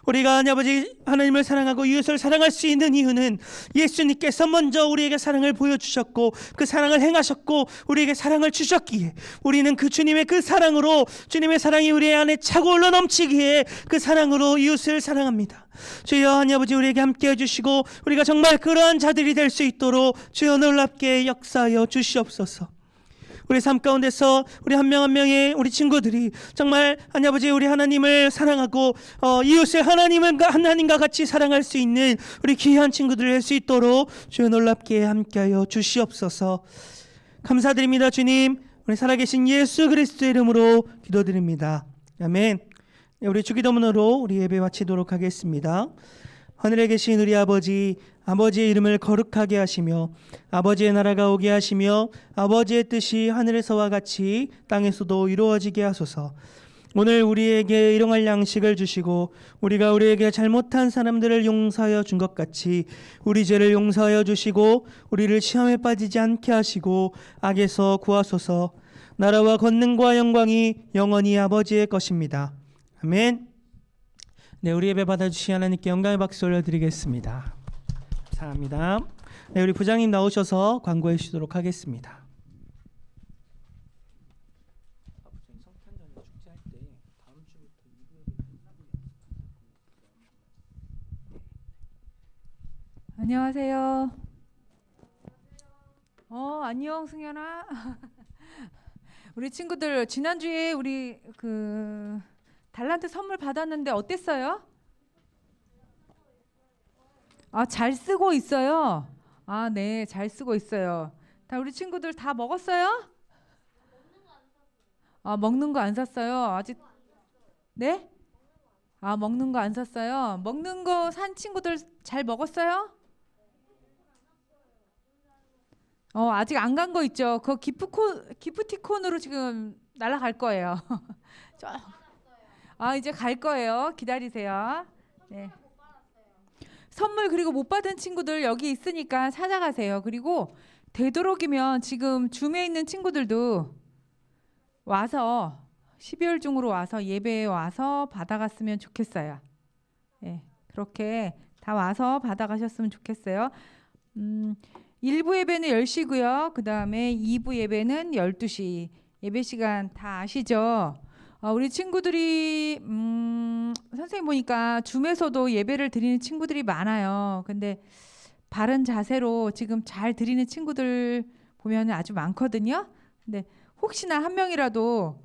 우리가 하나님 아버지 하나님을 사랑하고 이웃을 사랑할 수 있는 이유는 예수님께서 먼저 우리에게 사랑을 보여주셨고 그 사랑을 행하셨고 우리에게 사랑을 주셨기에 우리는 그 주님의 그 사랑으로, 주님의 사랑이 우리 안에 차고 흘러 넘치기에 그 사랑으로 이웃을 사랑합니다. 주여 하나님 아버지, 우리에게 함께 해주시고 우리가 정말 그러한 자들이 될 수 있도록 주여 놀랍게 역사하여 주시옵소서. 우리 삶 가운데서 우리 한 명 한 명의 우리 친구들이 정말 하나님 아버지 우리 하나님을 사랑하고 이웃을 하나님과 같이 사랑할 수 있는 우리 귀한 친구들 될 수 있도록 주여 놀랍게 함께하여 주시옵소서. 감사드립니다. 주님, 우리 살아계신 예수 그리스도의 이름으로 기도드립니다. 아멘. 우리 주기도문으로 우리 예배 마치도록 하겠습니다. 하늘에 계신 우리 아버지, 아버지의 이름을 거룩하게 하시며 아버지의 나라가 오게 하시며 아버지의 뜻이 하늘에서와 같이 땅에서도 이루어지게 하소서. 오늘 우리에게 일용할 양식을 주시고 우리가 우리에게 잘못한 사람들을 용서하여 준 것 같이 우리 죄를 용서하여 주시고 우리를 시험에 빠지지 않게 하시고 악에서 구하소서. 나라와 권능과 영광이 영원히 아버지의 것입니다. 아멘. 네, 우리 예배 받아주신 하나님께 영광의 박수 올려드리겠습니다. 감사합니다. 네, 우리 부장님 나오셔서 광고해 주시도록 하겠습니다. 안녕하세요. 안녕 승현아. 우리 친구들 지난주에 우리 달란트 선물 받았는데 어땠어요? 잘 쓰고 있어요. 네, 잘 쓰고 있어요. 다 우리 친구들 다 먹었어요? 먹는 거 안 샀어요. 아직 네? 먹는 거 안 샀어요. 먹는 거 산 친구들 잘 먹었어요? 아직 안 간 거 있죠. 그 기프티콘으로 지금 날아갈 거예요. 이제 갈 거예요. 기다리세요. 네. 선물 그리고 못 받은 친구들 여기 있으니까 찾아가세요. 그리고 되도록이면 지금 줌에 있는 친구들도 와서 12월 중으로 와서 예배에 와서 받아갔으면 좋겠어요. 네, 그렇게 다 와서 받아가셨으면 좋겠어요. 1부 예배는 10시고요. 그 다음에 2부 예배는 12시. 예배 시간 다 아시죠? 우리 친구들이 선생님 보니까 줌에서도 예배를 드리는 친구들이 많아요. 근데 바른 자세로 지금 잘 드리는 친구들 보면 아주 많거든요. 근데 혹시나 한 명이라도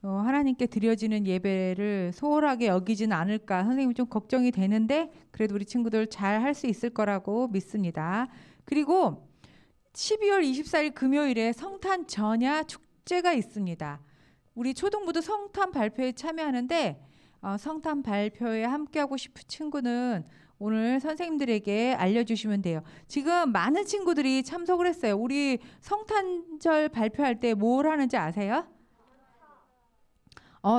하나님께 드려지는 예배를 소홀하게 여기지는 않을까 선생님이 좀 걱정이 되는데 그래도 우리 친구들 잘 할 수 있을 거라고 믿습니다. 그리고 12월 24일 금요일에 성탄 전야 축제가 있습니다. 우리 초등부도 성탄 발표에 참여하는데 성탄 발표에 함께하고 싶은 친구는 오늘 선생님들에게 알려주시면 돼요. 지금 많은 친구들이 참석을 했어요. 우리 성탄절 발표할 때 뭘 하는지 아세요?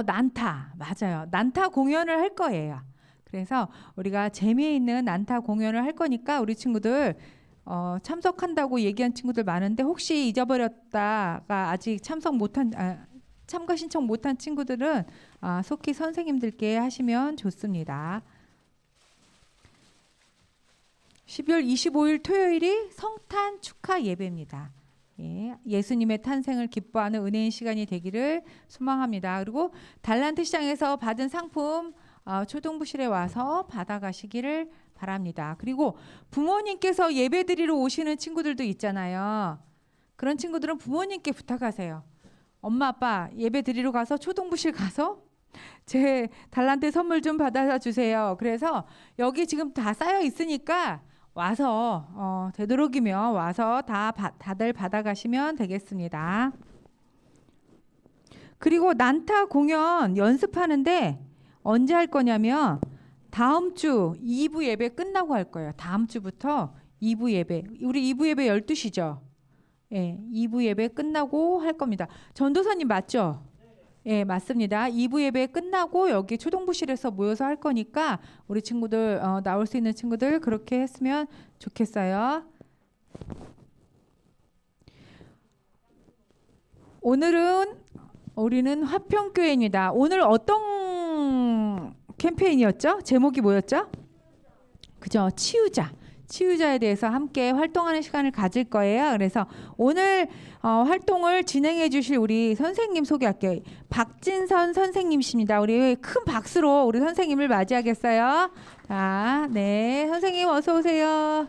난타. 맞아요. 난타 공연을 할 거예요. 그래서 우리가 재미있는 난타 공연을 할 거니까 우리 친구들 참석한다고 얘기한 친구들 많은데 혹시 잊어버렸다가 아직 참가 신청 못한 친구들은 속히 선생님들께 하시면 좋습니다. 12월 25일 토요일이 성탄 축하 예배입니다. 예수님의 탄생을 기뻐하는 은혜인 시간이 되기를 소망합니다. 그리고 달란트 시장에서 받은 상품 초등부실에 와서 받아가시기를 바랍니다. 그리고 부모님께서 예배드리러 오시는 친구들도 있잖아요. 그런 친구들은 부모님께 부탁하세요. 엄마 아빠 예배 드리러 가서 초등부실 가서 제 달란트 선물 좀 받아다 주세요. 그래서 여기 지금 다 쌓여 있으니까 와서 되도록이면 와서 다들 받아가시면 되겠습니다. 그리고 난타 공연 연습하는데 언제 할 거냐면 다음 주 2부 예배 끝나고 할 거예요. 다음 주부터 2부 예배. 우리 2부 예배 12시죠. 예, 2부 예배 끝나고 할 겁니다. 전도사님 맞죠? 예, 맞습니다. 2부 예배 끝나고 여기 초동부실에서 모여서 할 거니까 우리 친구들 나올 수 있는 친구들 그렇게 했으면 좋겠어요. 오늘은 우리는 화평교회입니다. 오늘 어떤 캠페인이었죠? 제목이 뭐였죠? 그죠? 치유자에 대해서 함께 활동하는 시간을 가질 거예요. 그래서 오늘 활동을 진행해 주실 우리 선생님 소개할게요. 박진선 선생님이십니다. 우리 큰 박수로 우리 선생님을 맞이하겠어요. 자, 네, 선생님 어서 오세요.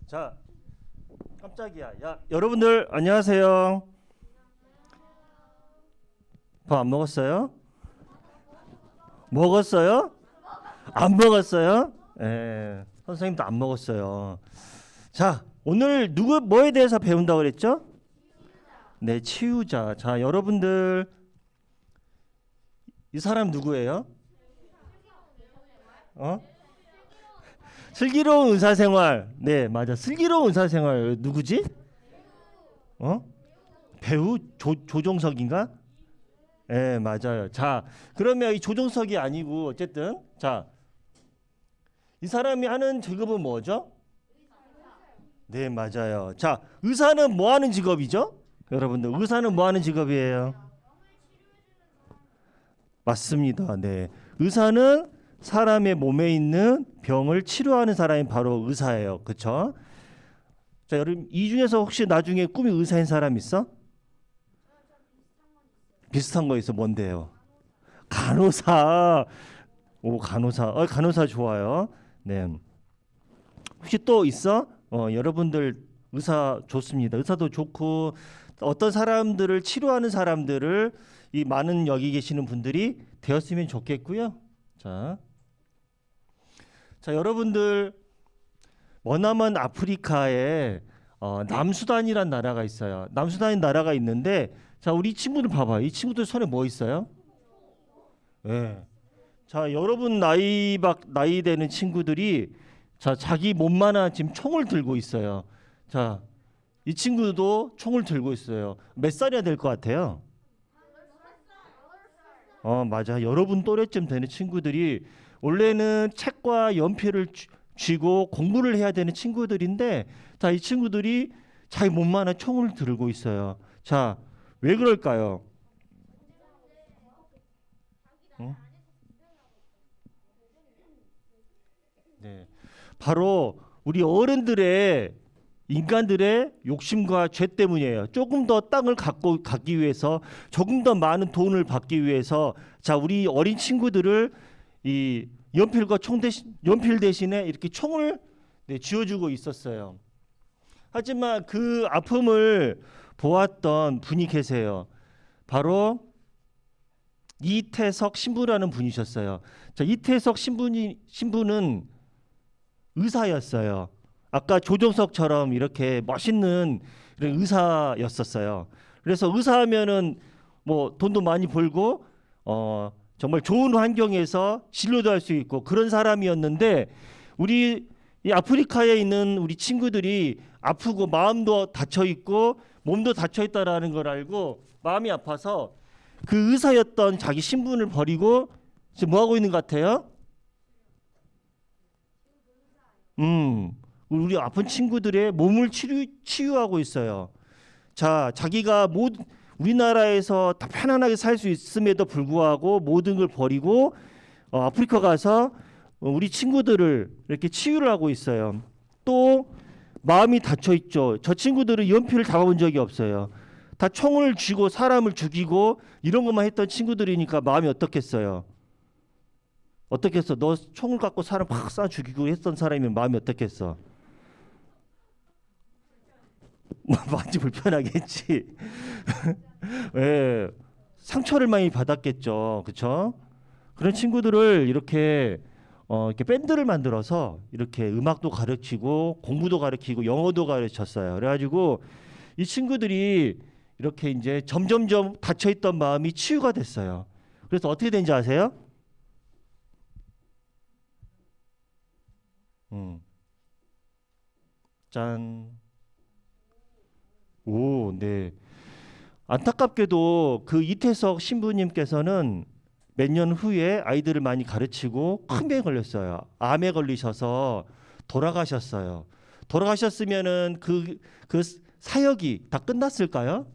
자, 깜짝이야. 야, 여러분들 안녕하세요. 밥 안 먹었어요? 먹었어요? 안 먹었어요? 예, 선생님도 안 먹었어요. 자, 오늘 누구 뭐에 대해서 배운다고 그랬죠? 네, 치유자. 자, 여러분들 이 사람 누구예요? 슬기로운 의사생활. 네, 맞아. 슬기로운 의사생활 누구지? 배우 조종석인가? 네, 맞아요. 자, 그러면 이 조종석이 아니고 어쨌든 자, 이 사람이 하는 직업은 뭐죠? 네, 맞아요. 자, 의사는 뭐 하는 직업이죠? 여러분들, 의사는 뭐 하는 직업이에요? 맞습니다. 네, 의사는 사람의 몸에 있는 병을 치료하는 사람이 바로 의사예요. 그렇죠? 자, 여러분 이 중에서 혹시 나중에 꿈이 의사인 사람 있어? 비슷한 거 있어. 뭔데요? 간호사. 오, 간호사. 간호사 좋아요. 네. 혹시 또 있어? 여러분들 의사 좋습니다. 의사도 좋고 어떤 사람들을 치료하는 사람들을 이 많은 여기 계시는 분들이 되었으면 좋겠고요. 자, 여러분들 머나먼 아프리카에 남수단이란 나라가 있어요. 남수단이 나라가 있는데 자, 우리 친구들 봐봐요. 이 친구들 손에 뭐 있어요? 네. 자, 여러분 나이 되는 친구들이 자, 자기 몸만한 지금 총을 들고 있어요. 자, 이 친구도 총을 들고 있어요. 몇 살이야 될 것 같아요? 맞아. 여러분 또래쯤 되는 친구들이 원래는 책과 연필을 쥐고 공부를 해야 되는 친구들인데 자, 이 친구들이 자기 몸만한 총을 들고 있어요. 자, 왜 그럴까요? 네, 바로 우리 어른들의 인간들의 욕심과 죄 때문이에요. 조금 더 땅을 갖기 위해서 조금 더 많은 돈을 받기 위해서 자, 우리 어린 친구들을 이 연필 대신에 이렇게 총을 쥐어주고 있었어요. 하지만 그 아픔을 보았던 분이 계세요. 바로 이태석 신부라는 분이셨어요. 자, 이태석 신부는 의사였어요. 아까 조종석처럼 이렇게 멋있는 이런 의사였었어요. 그래서 의사하면은 뭐 돈도 많이 벌고 정말 좋은 환경에서 진료도 할 수 있고 그런 사람이었는데 우리 이 아프리카에 있는 우리 친구들이 아프고 마음도 닫혀 있고 몸도 닫혀 있다라는 걸 알고 마음이 아파서 그 의사였던 자기 신분을 버리고 지금 뭐 하고 있는 것 같아요? 우리 아픈 친구들의 몸을 치유하고 있어요. 자, 자기가 우리나라에서 다 편안하게 살 수 있음에도 불구하고 모든 걸 버리고 아프리카 가서 우리 친구들을 이렇게 치유를 하고 있어요. 또 마음이 닫혀 있죠. 저 친구들은 연필을 잡아본 적이 없어요. 다 총을 쥐고 사람을 죽이고 이런 것만 했던 친구들이니까 마음이 어떻겠어요? 어떻겠어? 너 총을 갖고 사람 팍 쏴 죽이고 했던 사람이면 마음이 어떻겠어? 많이 불편하겠지. 왜 상처를 많이 받았겠죠, 그렇죠? 그런 친구들을 이렇게 밴드를 만들어서 이렇게 음악도 가르치고 공부도 가르치고 영어도 가르쳤어요. 그래가지고 이 친구들이 이렇게 이제 점점점 닫혀있던 마음이 치유가 됐어요. 그래서 어떻게 된지 아세요? 짠. 오, 네. 안타깝게도 그 이태석 신부님께서는 몇 년 후에 아이들을 많이 가르치고 큰 병에 걸렸어요. 암에 걸리셔서 돌아가셨어요. 돌아가셨으면은 그 사역이 다 끝났을까요?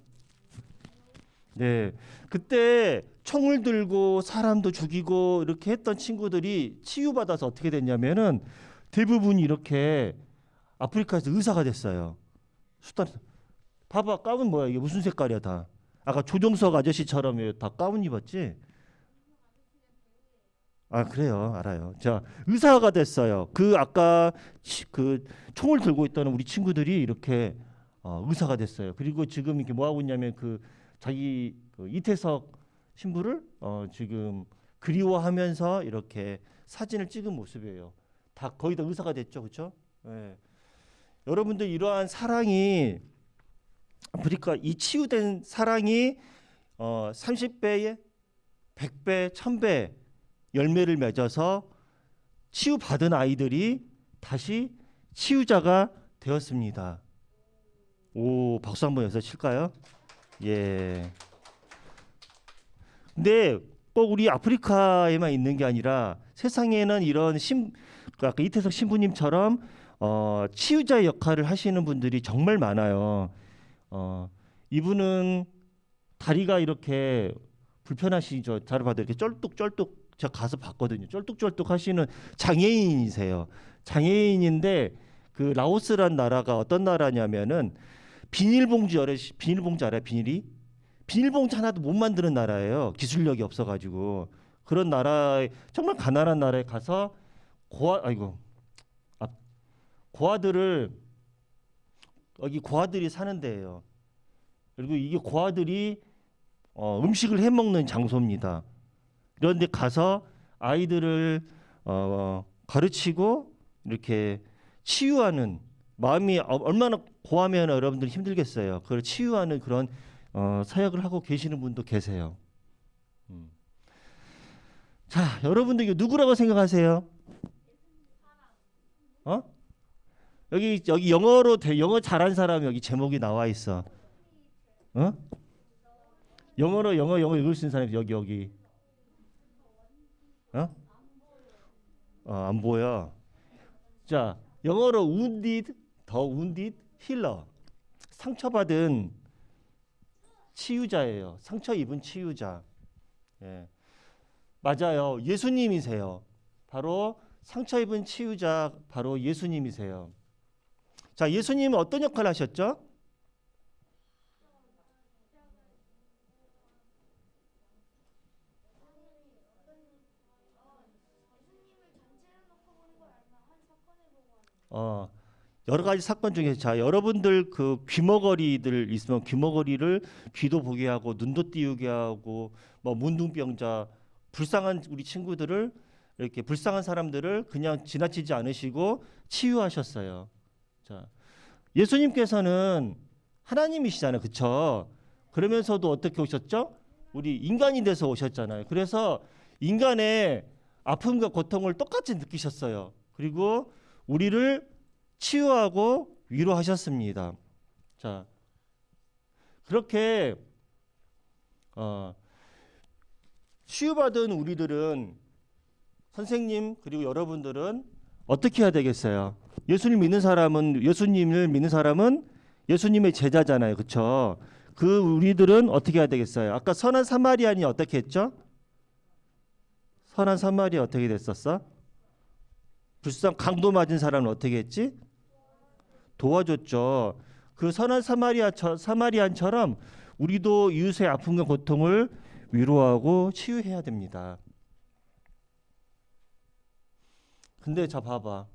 네. 그때 총을 들고 사람도 죽이고 이렇게 했던 친구들이 치유받아서 어떻게 됐냐면은 대부분이 이렇게 아프리카에서 의사가 됐어요. 수단 봐봐, 가운 뭐야 이게 무슨 색깔이야 다. 아까 조종석 아저씨처럼 다 가운 입었지? 아 그래요, 알아요. 자, 의사가 됐어요. 그 아까 그 총을 들고 있던 우리 친구들이 이렇게 의사가 됐어요. 그리고 지금 이렇게 뭐 하고 있냐면 그 자기 그 이태석 신부를 지금 그리워하면서 이렇게 사진을 찍은 모습이에요. 다 거의 다 의사가 됐죠, 그렇죠? 네. 여러분들 이러한 사랑이 아프리카 이 치유된 사랑이 30배에 100배, 1000배 열매를 맺어서 치유받은 아이들이 다시 치유자가 되었습니다. 오, 박수 한번 여기서 칠까요? 예. 근데 꼭 우리 아프리카에만 있는 게 아니라 세상에는 이런 아까 이태석 신부님처럼 치유자 역할을 하시는 분들이 정말 많아요. 이분은 다리가 이렇게 불편하시죠. 다리 봐도 이렇게 쩔뚝쩔뚝 제가 가서 봤거든요. 쩔뚝쩔뚝 하시는 장애인이세요. 장애인인데 그 라오스란 나라가 어떤 나라냐면은 비닐봉지 알아요? 비닐봉지 하나도 못 만드는 나라예요. 기술력이 없어가지고 그런 나라에 정말 가난한 나라에 가서 고아들을 여기 고아들이 사는 데예요. 그리고 이게 고아들이 음식을 해 먹는 장소입니다. 그런데 가서 아이들을 가르치고 이렇게 치유하는 마음이 얼마나 고하면 여러분들 힘들겠어요. 그걸 치유하는 그런 사역을 하고 계시는 분도 계세요. 자, 여러분들 이거 누구라고 생각하세요? 여기 영어 잘한 사람 여기 제목이 나와 있어. 영어 읽을 수 있는 사람이 여기. 안 보여. 자, 영어로 wounded, 더 wounded healer. 상처받은 치유자예요. 상처 입은 치유자. 예. 맞아요. 예수님이세요. 바로 상처 입은 치유자 바로 예수님이세요. 자, 예수님은 어떤 역할을 하셨죠? 여러 가지 사건 중에 자 여러분들 그 귀머거리들 있으면 귀머거리를 귀도 보게 하고 눈도 띄우게 하고 뭐 문둥병자 불쌍한 우리 친구들을 이렇게 불쌍한 사람들을 그냥 지나치지 않으시고 치유하셨어요. 자 예수님께서는 하나님이시잖아요, 그렇죠? 그러면서도 어떻게 오셨죠? 우리 인간이 돼서 오셨잖아요. 그래서 인간의 아픔과 고통을 똑같이 느끼셨어요. 그리고 우리를 치유하고 위로하셨습니다. 자, 그렇게 치유받은 우리들은 선생님 그리고 여러분들은 어떻게 해야 되겠어요? 예수님을 믿는 사람은 예수님의 제자잖아요, 그렇죠? 그 우리들은 어떻게 해야 되겠어요? 아까 선한 사마리아인이 어떻게 했죠? 선한 사마리아 어떻게 됐었어? 강도 맞은 사람은 어떻게 했지? 도와줬죠. 그 선한 사마리안처럼 우리도 이웃의 아픔과 고통을 위로하고 치유해야 됩니다. 근데 자 봐봐.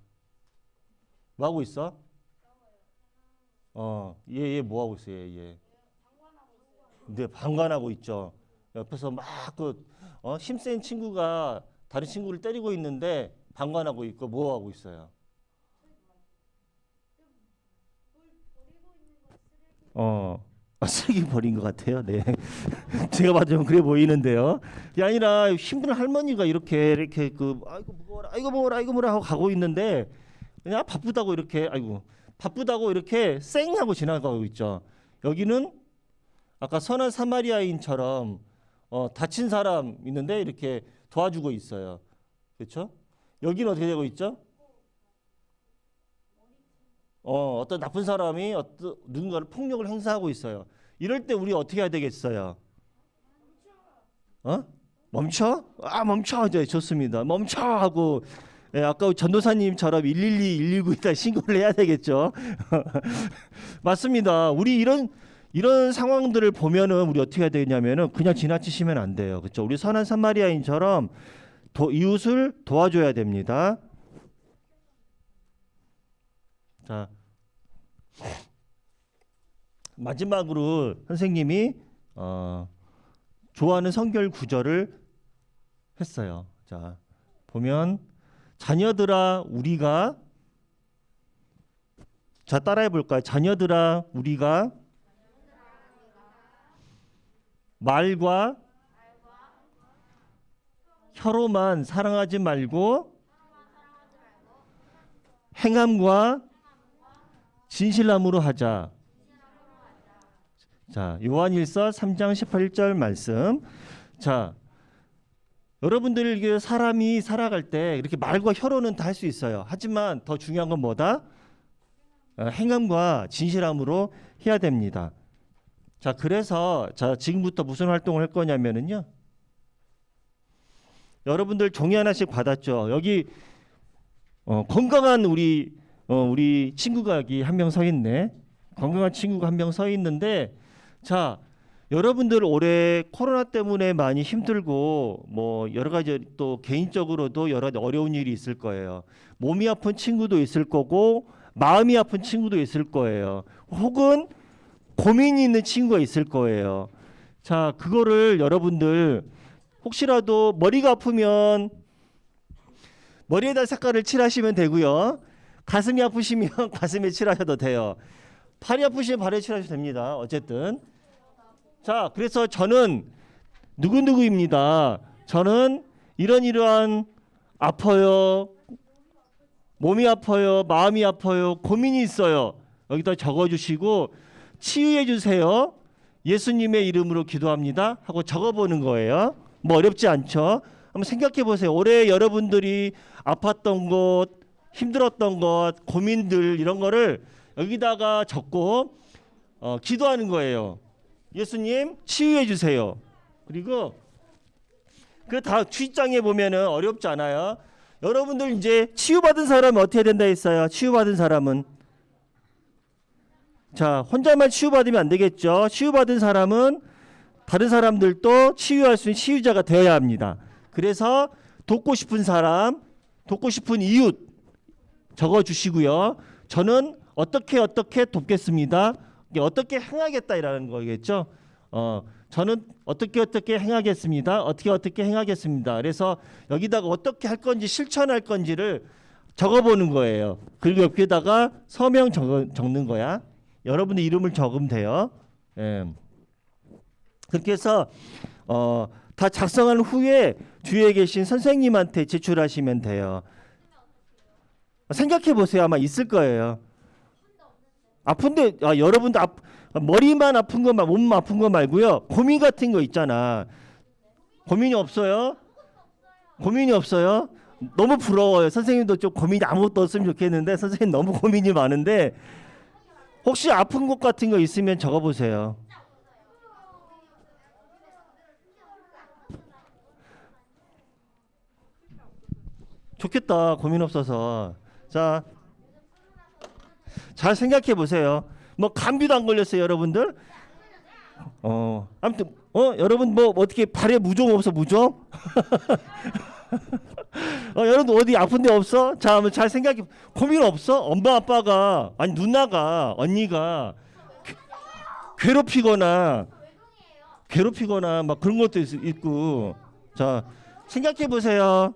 뭐 하고 있어? 얘 뭐 하고 있어? 얘. 근데 방관하고 있죠. 옆에서 막 힘센 친구가 다른 친구를 때리고 있는데 방관하고 있고 뭐 하고 있어요? 쓰레기 버린 것 같아요. 네. 제가 봐도 좀 그래 보이는데요. 이게 아니라 힘든 할머니가 이렇게 그 아이고 무거워라, 아이고 무거워라, 아이고 뭐라 하고 가고 있는데 그냥 바쁘다고 이렇게 바쁘다고 이렇게 쌩 하고 지나가고 있죠. 여기는 아까 선한 사마리아인처럼 다친 사람 있는데 이렇게 도와주고 있어요. 그렇죠? 여기는 어떻게 되고 있죠? 어떤 나쁜 사람이 누군가를 폭력을 행사하고 있어요. 이럴 때 우리 어떻게 해야 되겠어요? 멈춰? 멈춰. 이제 좋습니다. 멈춰 하고 아까 전도사님처럼 112, 119에다 신고를 해야 되겠죠. 맞습니다. 우리 이런 상황들을 보면은 우리 어떻게 해야 되냐면은 그냥 지나치시면 안 돼요. 그렇죠? 우리 선한 사마리아인처럼 이웃을 도와줘야 됩니다. 자, 마지막으로 선생님이 좋아하는 성결 구절을 했어요. 자, 보면 자녀들아 우리가 자 따라해 볼까요? 자녀들아 우리가 말과 혀로만 사랑하지 말고 행함과 진실함으로 하자. 자, 요한일서 3장 18절 말씀. 자, 여러분들 이게 사람이 살아갈 때 이렇게 말과 혀로는 다 할 수 있어요. 하지만 더 중요한 건 뭐다? 행함과 진실함으로 해야 됩니다. 자, 그래서 지금부터 무슨 활동을 할 거냐면은요. 여러분들 종이 하나씩 받았죠. 여기 건강한 우리 친구가 여기 한 명 서 있네. 건강한 친구가 한 명 서 있는데, 자, 여러분들 올해 코로나 때문에 많이 힘들고 뭐 여러 가지 또 개인적으로도 여러 가지 어려운 일이 있을 거예요. 몸이 아픈 친구도 있을 거고 마음이 아픈 친구도 있을 거예요. 혹은 고민이 있는 친구가 있을 거예요. 자, 그거를 여러분들 혹시라도 머리가 아프면 머리에다 색깔을 칠하시면 되고요. 가슴이 아프시면 가슴에 칠하셔도 돼요. 팔이 아프시면 발에 칠하셔도 됩니다. 어쨌든 자, 그래서 저는 누구누구입니다. 저는 이러한 아파요, 몸이 아파요, 마음이 아파요, 고민이 있어요. 여기다 적어주시고 치유해 주세요. 예수님의 이름으로 기도합니다 하고 적어보는 거예요. 뭐 어렵지 않죠? 한번 생각해 보세요. 올해 여러분들이 아팠던 것, 힘들었던 것, 고민들 이런 거를 여기다가 적고 기도하는 거예요. 예수님 치유해 주세요. 그리고 그 다 뒷장에 보면은 어렵지 않아요. 여러분들 이제 치유받은 사람은 어떻게 된다 했어요? 치유받은 사람은 자, 혼자만 치유받으면 안 되겠죠. 치유받은 사람은 다른 사람들도 치유할 수 있는 치유자가 되어야 합니다. 그래서 돕고 싶은 사람, 돕고 싶은 이웃 적어주시고요. 저는 어떻게 돕겠습니다. 어떻게 행하겠다라는 거겠죠. 저는 어떻게 행하겠습니다. 어떻게 행하겠습니다. 그래서 여기다가 어떻게 할 건지 실천할 건지를 적어보는 거예요. 그리고 옆에다가 서명 적는 거야. 여러분의 이름을 적으면 돼요. 예. 그렇게 해서 다 작성한 후에 주위에 계신 선생님한테 제출하시면 돼요. 생각해 보세요. 아마 있을 거예요. 아픈데 여러분들 머리만 아픈 거 몸 아픈 거 말고요. 고민 같은 거 있잖아. 고민이 없어요? 고민이 없어요? 너무 부러워요. 선생님도 좀 고민이 아무것도 없으면 좋겠는데 선생님 너무 고민이 많은데 혹시 아픈 곳 같은 거 있으면 적어보세요. 좋겠다. 고민 없어서. 자, 잘 생각해 보세요. 뭐 감기도 안 걸렸어요, 여러분들? 아무튼 여러분 뭐 어떻게 발에 무좀 없어, 무좀? 여러분 어디 아픈 데 없어? 자, 한번 잘 생각해. 고민 없어? 엄마 아빠가 아니 누나가 언니가 괴롭히거나 막 그런 것도 있고. 자, 생각해 보세요.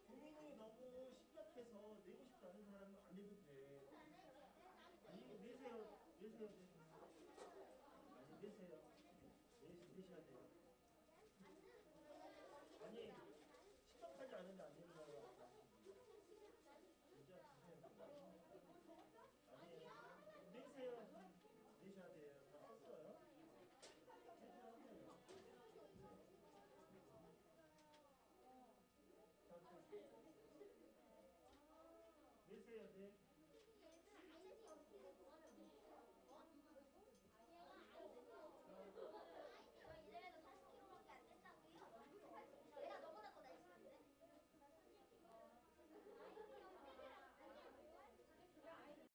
본인이 너무 심각해서 내고 싶지 않은 사람은 안 내도 돼. 아니 내세요. 내세요. 아니 내세요. 내셔야 돼요. 아니 심각하지 않은데 안 내는 거야. 진짜 주세요. 아니 내세요. 내셔야 돼요. 다 썼어요. 내세요. 네.